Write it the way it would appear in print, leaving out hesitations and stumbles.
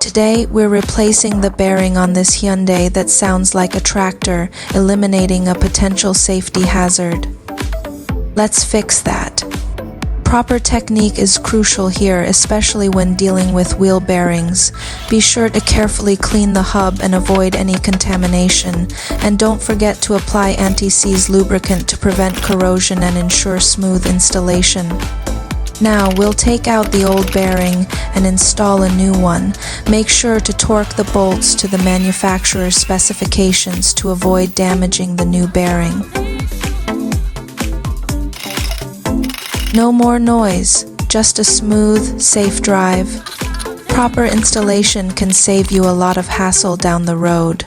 Today, we're replacing the bearing on this Hyundai that sounds like a tractor, eliminating a potential safety hazard. Let's fix that. Proper technique is crucial here, especially when dealing with wheel bearings. Be sure to carefully clean the hub and avoid any contamination. And don't forget to apply anti-seize lubricant to prevent corrosion and ensure smooth installation. Now, we'll take out the old bearing and install a new one. Make sure to torque the bolts to the manufacturer's specifications to avoid damaging the new bearing. No more noise, just a smooth, safe drive. Proper installation can save you a lot of hassle down the road.